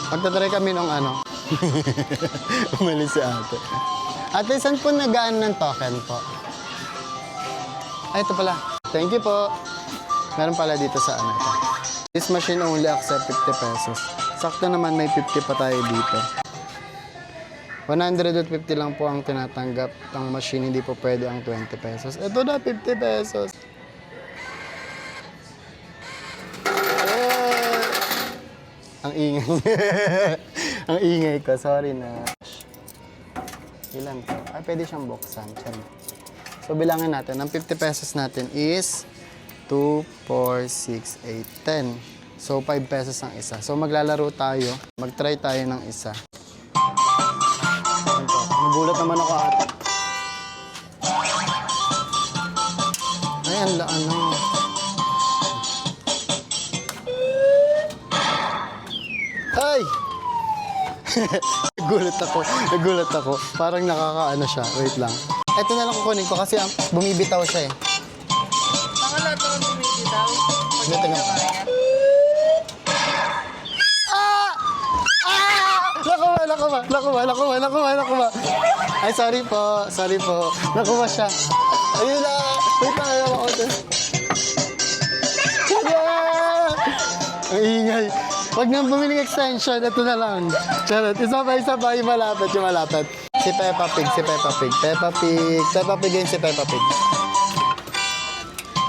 Magtatry kami nung ano. Umalis si ate. Ate, saan po nagaan ng token po? Ay, ito pala. Thank you po. Meron pala dito sa ano ito. This machine only accept 50 pesos. Sakto naman may 50 pa tayo dito. 150 lang po ang tinatanggap ng machine, hindi po pwede ang 20 pesos. Ito na, 50 pesos. Ang ingay. Ang ingay ko, sorry na. Ilan to? Ay, pwede siyang buksan. So, bilangin natin. Ang 50 pesos natin is 2, 4, 6, 8, 10. So, 5 pesos ang isa. So, maglalaro tayo. Mag-try tayo ng isa. Nagulat naman ako ate. Ay, ano. Ay! Nagulat ako. Parang nakakaano siya. Wait lang. Ito na lang kukunin ko kasi bumibitaw siya eh. Ang lahat naman bumibitaw. Dito nga. Nakuha. Ay, sorry po. Nakuha siya. Ayun na. Wait lang, ayaw ako ito. Ang ingay. Huwag nang bumiling extension. Ito na lang. Charot. Isa pa. Yung malapit. Si Peppa Pig. Peppa Pig yun si Peppa Pig.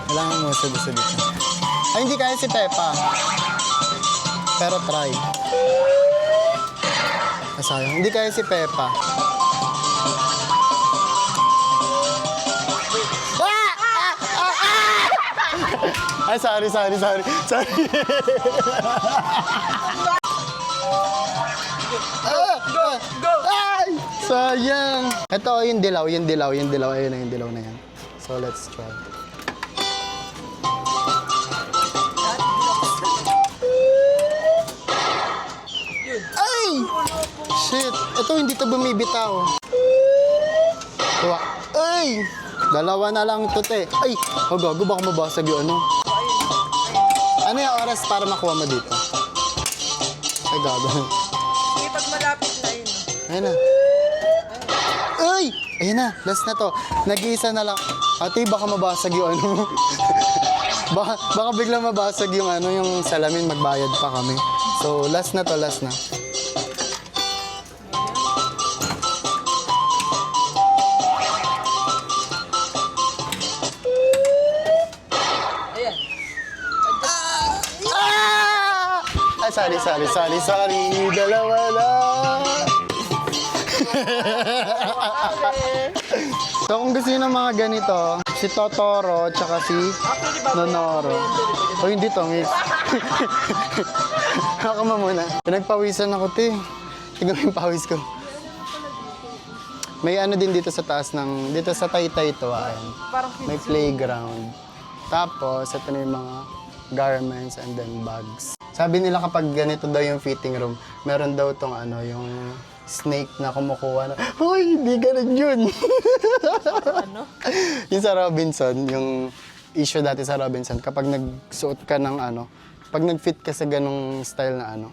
Kailangan mo sa dito. Ay, hindi kaya si Peppa. Pero try. Sayang. Hindi kaya si Peppa. Ay, sorry. Go! Ay! Sayang! Ito, yung dilaw. Ayun na yung dilaw na yan. So, let's try. Ay! Shit! Ito, hindi to bumibitaw. Kuha. Ay! Dalawa na lang ito, te. Ay! Oh, gago, baka mabasag yung ano. Ano yung oras para makuha mo dito? Ay, gago. Sige, pag malapit na yun. Ayun na. Ay! Ayun na, last na to. Nag-iisa na lang. Ate, baka mabasag yung ano. baka biglang mabasag yung ano, yung salamin, magbayad pa kami. So, last na to. Ayan. Ay, sorry. Dalawa lang. So, kung gusto nyo ng mga ganito, si Totoro, tsaka si Nonoro. O, hindi to, miss. Ako muna. Pinagpawisan ako, te. Tingnan mo yung pawis ko. May ano din dito sa taas ng, dito sa Taytay to, ayan. May playground. Tapos, ito na yung mga garments and then bags. Sabi nila kapag ganito daw yung fitting room, meron daw tong ano, yung snake na kumukuha na, hoy, hindi ganun yun. Ano? Yung sa Robinson, yung issue dati sa Robinson, kapag nagsuot ka ng ano, pag nag-fit ka sa ganong style na ano,